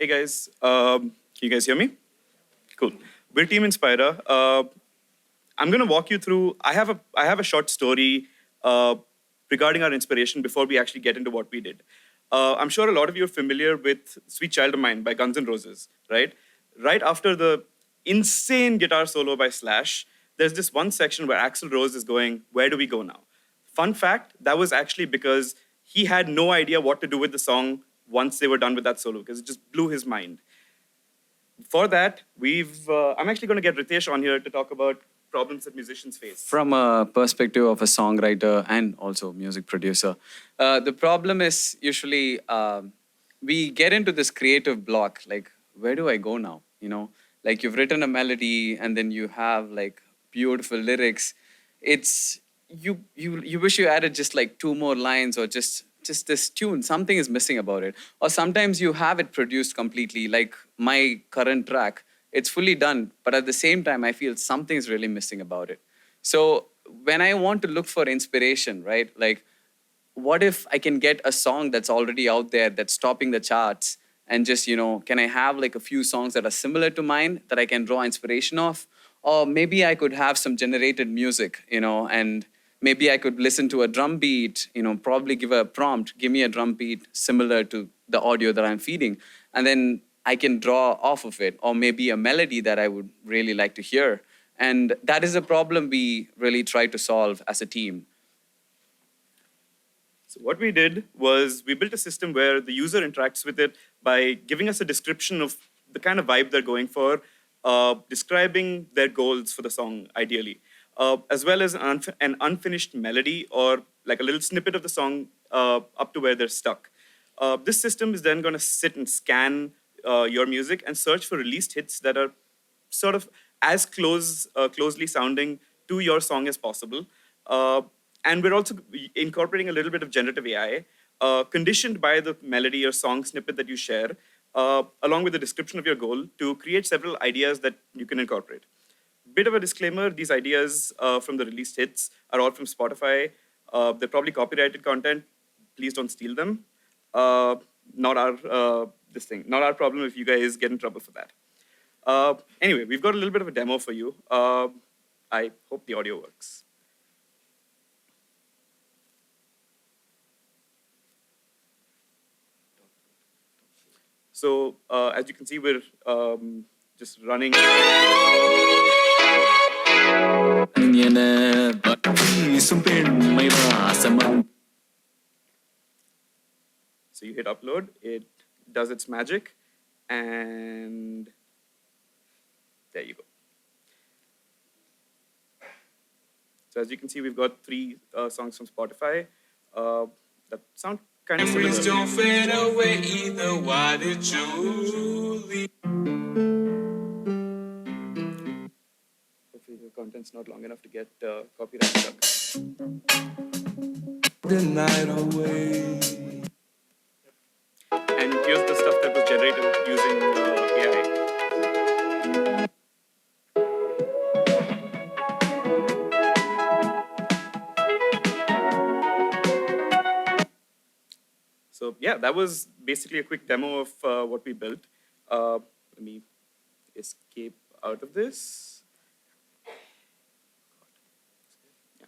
Hey guys, can you guys hear me? Cool. We're Team Inspira. I'm going to walk you through. I have a short story regarding our inspiration before we actually get into what we did. I'm sure a lot of you are familiar with "Sweet Child of Mine" by Guns N' Roses, right? Right after the insane guitar solo by Slash, there's this one section where Axl Rose is going, "Where do we go now?" Fun fact: that was actually because he had no idea what to do with the song once they were done with that solo, because it just blew his mind. For that, I'm actually going to get Ritesh on here to talk about problems that musicians face. From a perspective of a songwriter and also music producer, the problem is usually we get into this creative block. Like, where do I go now? Like you've written a melody and then you have like beautiful lyrics. It's you wish you added just like two more lines or just this tune. Something is missing about it. Or sometimes you have it produced completely, like my current track. It's fully done, but at the same time, I feel something's really missing about it. So when I want to look for inspiration, right? Like, what if I can get a song that's already out there that's topping the charts and just, can I have like a few songs that are similar to mine that I can draw inspiration of? Or maybe I could have some generated music, and maybe I could listen to a drum beat, probably give a prompt, give me a drum beat similar to the audio that I'm feeding. And then I can draw off of it, or maybe a melody that I would really like to hear. And that is a problem we really try to solve as a team. So what we did was we built a system where the user interacts with it by giving us a description of the kind of vibe they're going for, describing their goals for the song, ideally, as well as an unfinished melody or like a little snippet of the song up to where they're stuck. This system is then going to sit and scan your music and search for released hits that are sort of as closely sounding to your song as possible. And we're also incorporating a little bit of generative AI, conditioned by the melody or song snippet that you share, along with the description of your goal, to create several ideas that you can incorporate. Bit of a disclaimer, these ideas from the released hits are all from Spotify. They're probably copyrighted content. Please don't steal them. Not our problem if you guys get in trouble for that. Anyway, we've got a little bit of a demo for you. I hope the audio works. So as you can see, we're just running. So you hit upload, it does its magic, and there you go. So as you can see, we've got 3 songs from Spotify that sound kind of similar. Memories don't fade away either. Why did you leave? Hopefully the content's not long enough to get copyright stuck. The night away. And here's the stuff that was generated using AI. So yeah, that was basically a quick demo of what we built. Let me escape out of this. Yeah.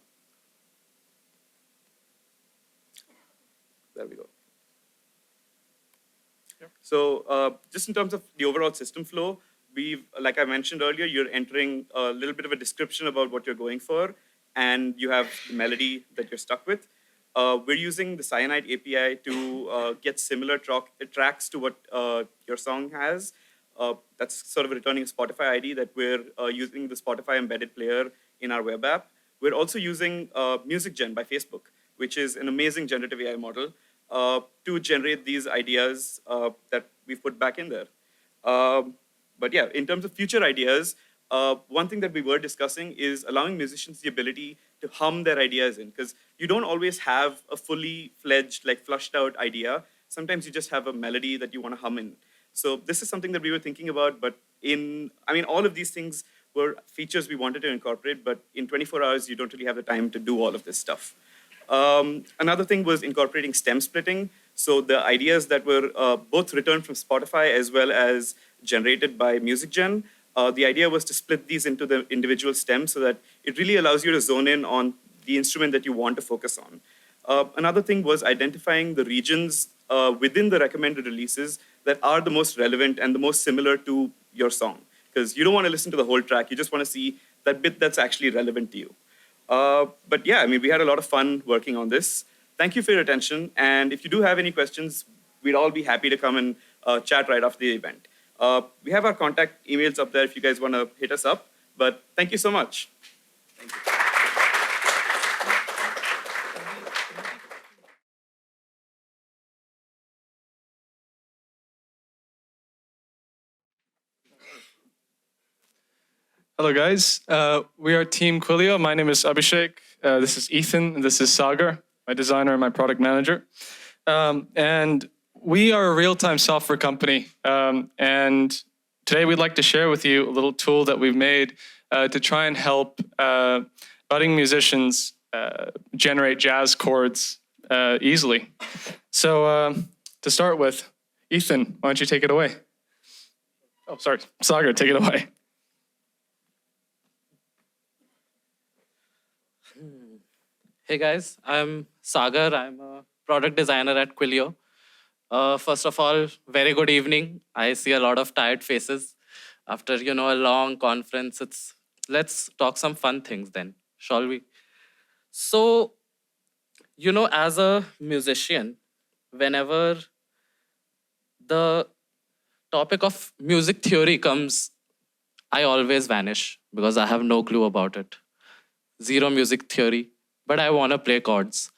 There we go. So just in terms of the overall system flow, like I mentioned earlier, you're entering a little bit of a description about what you're going for, and you have the melody that you're stuck with. We're using the Cyanide API to get similar tracks to what your song has. That's sort of returning a Spotify ID that we're using the Spotify embedded player in our web app. We're also using MusicGen by Facebook, which is an amazing generative AI model to generate these ideas that we've put back in there. But yeah, in terms of future ideas, one thing that we were discussing is allowing musicians the ability to hum their ideas in, because you don't always have a fully fledged, like flushed out idea. Sometimes you just have a melody that you want to hum in. So this is something that we were thinking about, but all of these things were features we wanted to incorporate, but in 24 hours, you don't really have the time to do all of this stuff. Another thing was incorporating stem splitting. So the ideas that were both returned from Spotify as well as generated by MusicGen, the idea was to split these into the individual stems so that it really allows you to zone in on the instrument that you want to focus on. Another thing was identifying the regions within the recommended releases that are the most relevant and the most similar to your song. Because you don't want to listen to the whole track, you just want to see that bit that's actually relevant to you. But yeah, I mean, we had a lot of fun working on this. Thank you for your attention. And if you do have any questions, we'd all be happy to come and chat right after the event. We have our contact emails up there if you guys want to hit us up. But thank you so much. Thank you. Hello, guys. We are Team Quilio. My name is Abhishek. This is Ethan. And this is Sagar, my designer and my product manager. And we are a real-time software company. And today we'd like to share with you a little tool that we've made to try and help budding musicians generate jazz chords easily. So to start with, Ethan, why don't you take it away? Oh, sorry. Sagar, take it away. Hey guys, I'm Sagar. I'm a product designer at Quilio. First of all, very good evening. I see a lot of tired faces. After, a long conference, let's talk some fun things then, shall we? So, as a musician, whenever the topic of music theory comes, I always vanish because I have no clue about it. Zero music theory, but I want to play chords.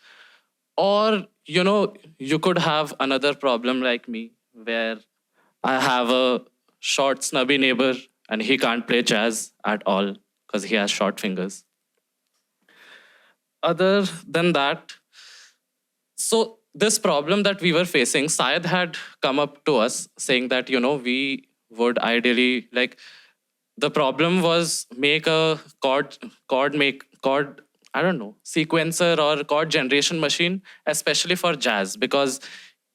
Or, you could have another problem like me where I have a short, snubby neighbor and he can't play jazz at all because he has short fingers. Other than that, so this problem that we were facing, Syed had come up to us saying that, we would ideally, the problem was make a sequencer or chord generation machine, especially for jazz, because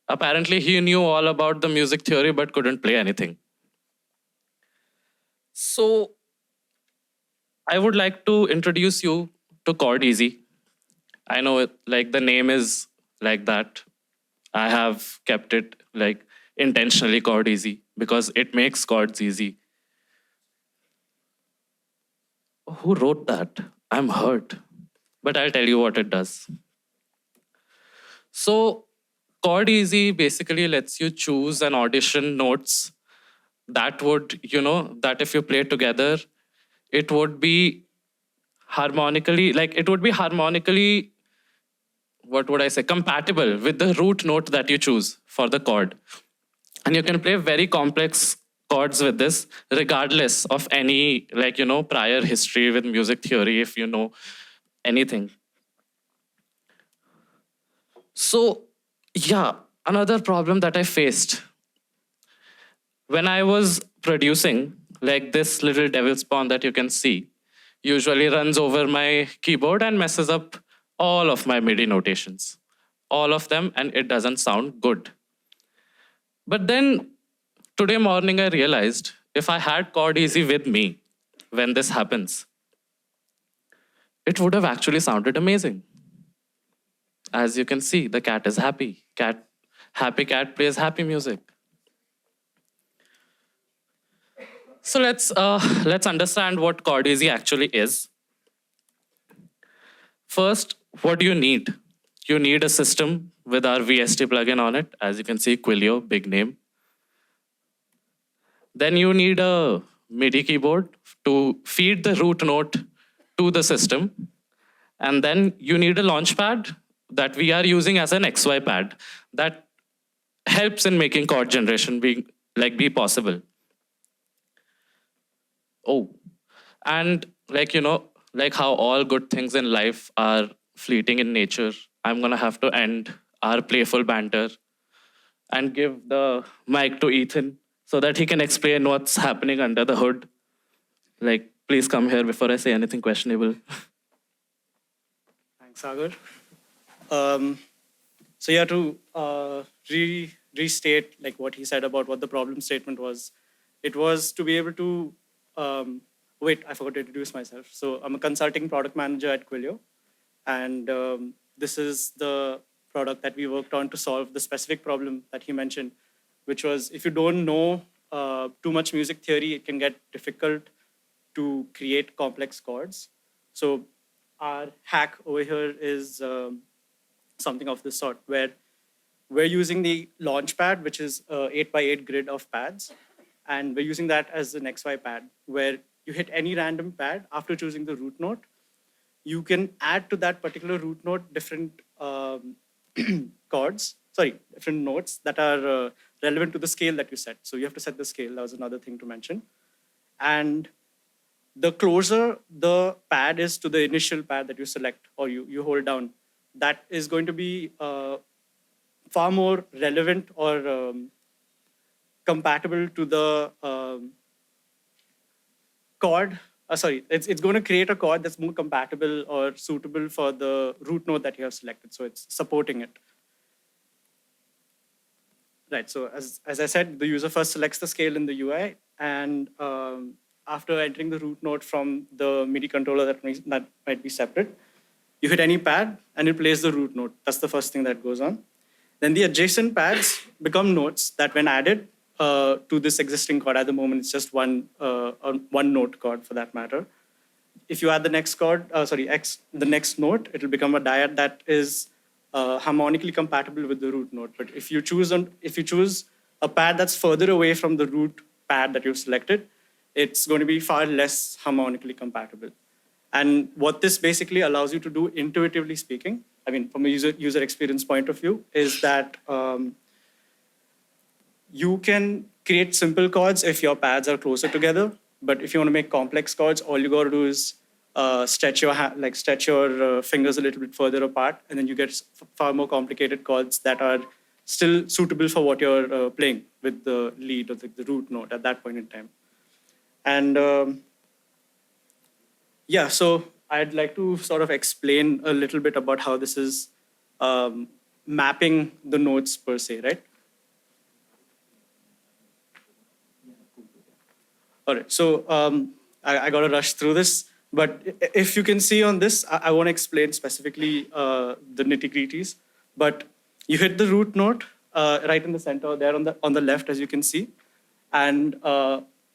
apparently he knew all about the music theory but couldn't play anything. So I would like to introduce you to Chordeezy. I know the name is like that. I have kept it intentionally Chordeezy because it makes chords easy. Who wrote that? I'm hurt. But I'll tell you what it does. So Chordeezy basically lets you choose and audition notes that would, that if you play together, it would be harmonically, compatible with the root note that you choose for the chord. And you can play very complex chords with this, regardless of any, prior history with music theory, if you know anything. So, yeah, another problem that I faced when I was producing, this little devil spawn that you can see, usually runs over my keyboard and messes up all of my MIDI notations. All of them, and it doesn't sound good. But then, today morning I realized if I had Chordeezy with me when this happens, it would have actually sounded amazing. As you can see, the cat is happy. Happy cat plays happy music. So let's understand what Chordeezy actually is. First, what do you need? You need a system with our VST plugin on it. As you can see, Quilio, big name. Then you need a MIDI keyboard to feed the root note to the system. And then you need a launchpad that we are using as an XY pad that helps in making chord generation be possible. Oh, and how all good things in life are fleeting in nature, I'm gonna have to end our playful banter and give the mic to Ethan so that he can explain what's happening under the hood. Please come here before I say anything questionable. Thanks, Sagar. So yeah, to restate like what he said about what the problem statement was, it was to be able to, wait, I forgot to introduce myself. So I'm a consulting product manager at Quillio. And this is the product that we worked on to solve the specific problem that he mentioned, which was if you don't know too much music theory, it can get difficult to create complex chords. So our hack over here is something of this sort, where we're using the launchpad, which is 8x8 grid of pads, and we're using that as an XY pad, where you hit any random pad after choosing the root note. You can add to that particular root note different different notes that are relevant to the scale that you set. So you have to set the scale. That was another thing to mention. And the closer the pad is to the initial pad that you select or you hold down, that is going to be far more relevant or compatible to the chord. It's going to create a chord that's more compatible or suitable for the root note that you have selected. So it's supporting it. Right, so as I said, the user first selects the scale in the UI, and after entering the root note from the MIDI controller that might be separate, you hit any pad and it plays the root note. That's the first thing that goes on. Then the adjacent pads become notes that when added to this existing chord, at the moment it's just one note chord for that matter. If you add the next chord, the next note, it'll become a dyad that is harmonically compatible with the root note. But if you choose a pad that's further away from the root pad that you've selected, it's going to be far less harmonically compatible. And what this basically allows you to do, intuitively speaking, I mean, from a user experience point of view, is that you can create simple chords if your pads are closer together. But if you want to make complex chords, all you got to do is stretch your fingers a little bit further apart, and then you get far more complicated chords that are still suitable for what you're playing with the lead or the root note at that point in time. And yeah, so I'd like to sort of explain a little bit about how this is mapping the notes per se, right? All right, so I got to rush through this. But if you can see on this, I won't explain specifically the nitty-gritties. But you hit the root note right in the center there on the left, as you can see. And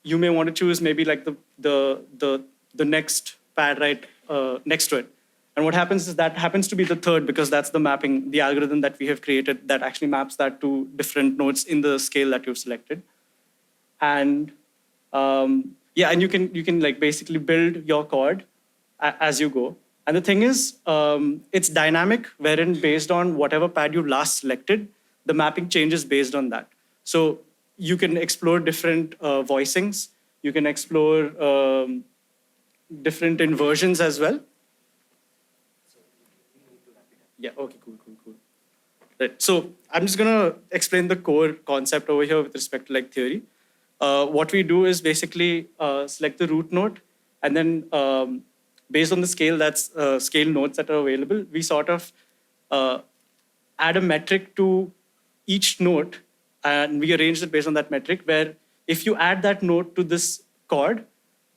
you may want to choose maybe like the next pad right next to it. And what happens is that happens to be the third, because that's the mapping, the algorithm that we have created that actually maps that to different notes in the scale that you've selected. And yeah, and you can like basically build your chord as you go. And the thing is, it's dynamic, wherein based on whatever pad you last selected, the mapping changes based on that. So you can explore different voicings. You can explore different inversions as well. Yeah, okay, cool. Right, so I'm just gonna explain the core concept over here with respect to like theory. What we do is basically select the root note, and then based on the scale scale notes that are available, we sort of add a metric to each note, and we arrange it based on that metric, where if you add that note to this chord,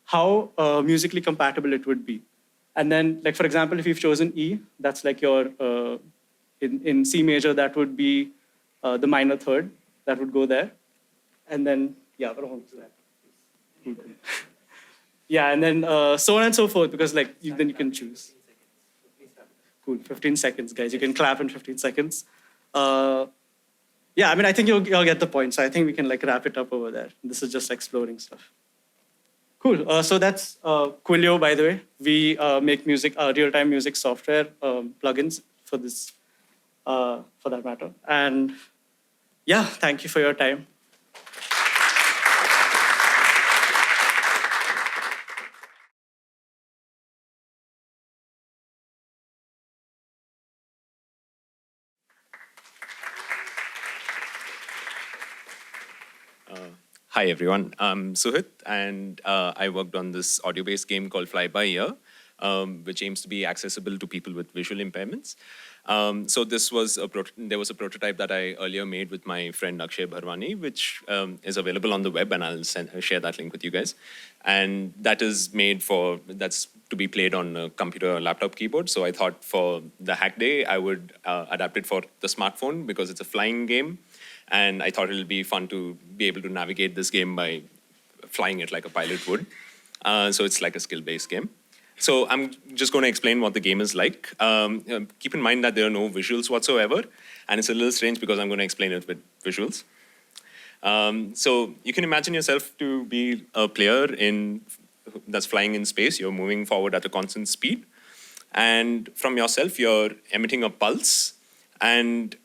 how musically compatible it would be. And then, like for example, if you've chosen E, that's like your, in C major, that would be the minor third, that would go there. And then, yeah, yeah, and then so on and so forth, because like then you can choose. Cool, 15 seconds, guys. You can clap in 15 seconds. Yeah, I mean, I think you'll get the point. So I think we can like wrap it up over there. This is just exploring stuff. Cool. So that's Quillio, by the way. We make music, real-time music software plugins for this, for that matter. And yeah, thank you for your time. Hi, everyone. I'm Suhit, and I worked on this audio-based game called Fly By Ear. which aims to be accessible to people with visual impairments. So this was there was a prototype that I earlier made with my friend Akshay Bharwani, which is available on the web, and I'll share that link with you guys. And that is made that's to be played on a computer or laptop keyboard. So I thought for the hack day, I would adapt it for the smartphone because it's a flying game. And I thought it'll be fun to be able to navigate this game by flying it like a pilot would. So it's like a skill-based game. So I'm just going to explain what the game is like. Keep in mind that there are no visuals whatsoever. And it's a little strange because I'm going to explain it with visuals. So you can imagine yourself to be a player that's flying in space. You're moving forward at a constant speed. And from yourself, you're emitting a pulse. And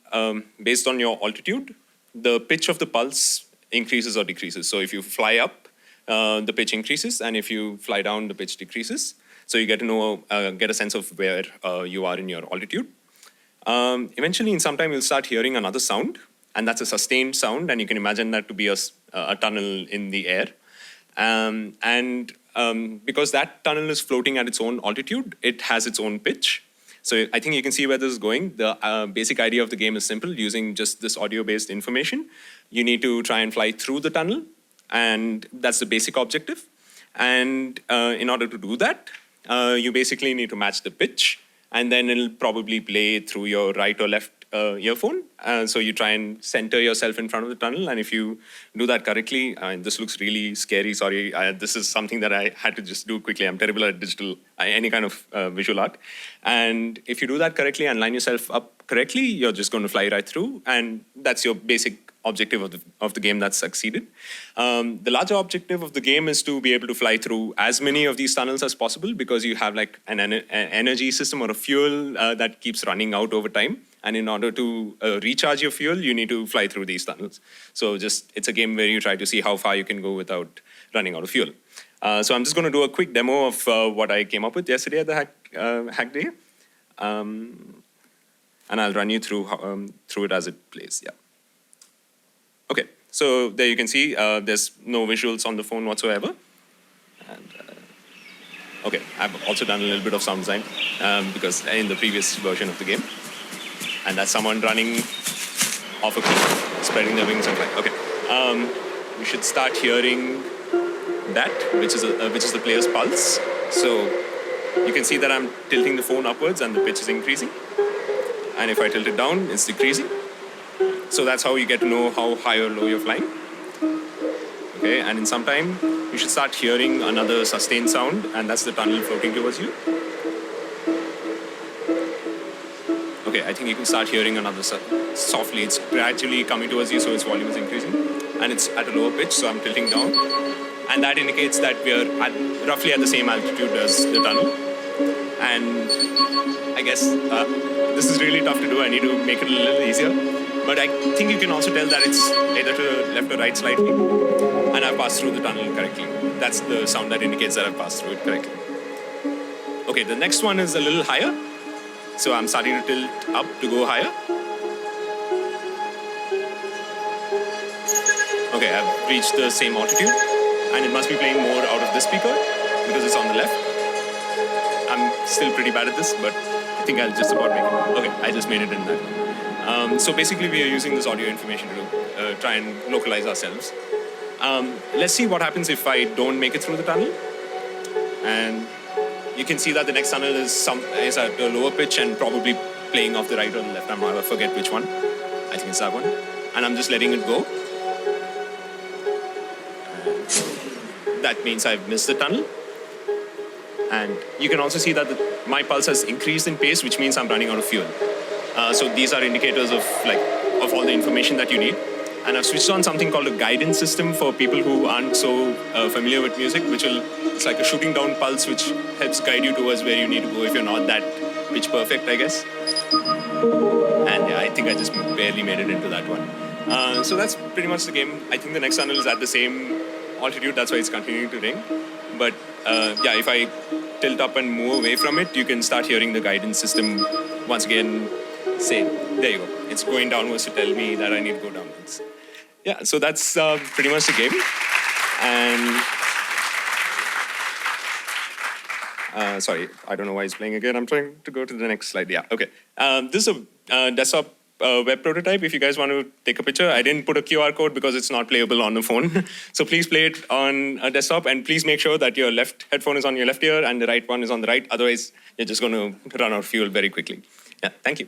based on your altitude, the pitch of the pulse increases or decreases. So if you fly up, the pitch increases. And if you fly down, the pitch decreases. So you get to know, get a sense of where you are in your altitude. Eventually, in some time, you'll start hearing another sound. And that's a sustained sound. And you can imagine that to be a tunnel in the air. Because that tunnel is floating at its own altitude, it has its own pitch. So I think you can see where this is going. The basic idea of the game is simple. Using just this audio-based information, you need to try and fly through the tunnel. And that's the basic objective. And in order to do that, you basically need to match the pitch. And then it'll probably play through your right or left earphone. So you try and center yourself in front of the tunnel. And if you do that correctly, this looks really scary. Sorry, this is something that I had to just do quickly. I'm terrible at digital, any kind of visual art. And if you do that correctly and line yourself up correctly, you're just going to fly right through. And that's your basic objective of the game that's succeeded. The larger objective of the game is to be able to fly through as many of these tunnels as possible because you have like an energy system or a fuel that keeps running out over time. And in order to recharge your fuel, you need to fly through these tunnels. So it's a game where you try to see how far you can go without running out of fuel. So I'm just going to do a quick demo of what I came up with yesterday at the hack day. And I'll run you through it as it plays. Yeah. Okay, so there you can see there's no visuals on the phone whatsoever. And, okay, I've also done a little bit of sound design because in the previous version of the game. And that's someone running off a cliff, spreading their wings and flying. Okay, we should start hearing that, which is the player's pulse. So you can see that I'm tilting the phone upwards and the pitch is increasing. And if I tilt it down, it's decreasing. So that's how you get to know how high or low you're flying. Okay, and in some time, you should start hearing another sustained sound, and that's the tunnel floating towards you. Okay, I think you can start hearing another softly. It's gradually coming towards you, so its volume is increasing. And it's at a lower pitch, so I'm tilting down. And that indicates that we are roughly at the same altitude as the tunnel. And I guess this is really tough to do. I need to make it a little easier. But I think you can also tell that it's either to the left or right slightly. And I've passed through the tunnel correctly. That's the sound that indicates that I've passed through it correctly. Okay, the next one is a little higher. So I'm starting to tilt up to go higher. Okay, I've reached the same altitude. And it must be playing more out of this speaker because it's on the left. I'm still pretty bad at this, but I think I'll just about make it. Okay, I just made it in that one. So basically, we are using this audio information to try and localize ourselves. Let's see what happens if I don't make it through the tunnel. And you can see that the next tunnel is at a lower pitch and probably playing off the right or the left. I forget which one. I think it's that one. And I'm just letting it go. And that means I've missed the tunnel. And you can also see that my pulse has increased in pace, which means I'm running out of fuel. So these are indicators of all the information that you need. And I've switched on something called a guidance system for people who aren't so familiar with music, it's like a shooting down pulse, which helps guide you towards where you need to go if you're not that pitch perfect, I guess. And yeah, I think I just barely made it into that one. So that's pretty much the game. I think the next tunnel is at the same altitude, that's why it's continuing to ring. But yeah, if I tilt up and move away from it, you can start hearing the guidance system once again say, there you go. It's going downwards to tell me that I need to go downwards. Yeah, so that's pretty much the game. And Sorry, I don't know why it's playing again. I'm trying to go to the next slide. Yeah, okay. This is a desktop web prototype. If you guys want to take a picture, I didn't put a QR code because it's not playable on the phone. So please play it on a desktop, and please make sure that your left headphone is on your left ear and the right one is on the right. Otherwise, you're just going to run out of fuel very quickly. Yeah, thank you.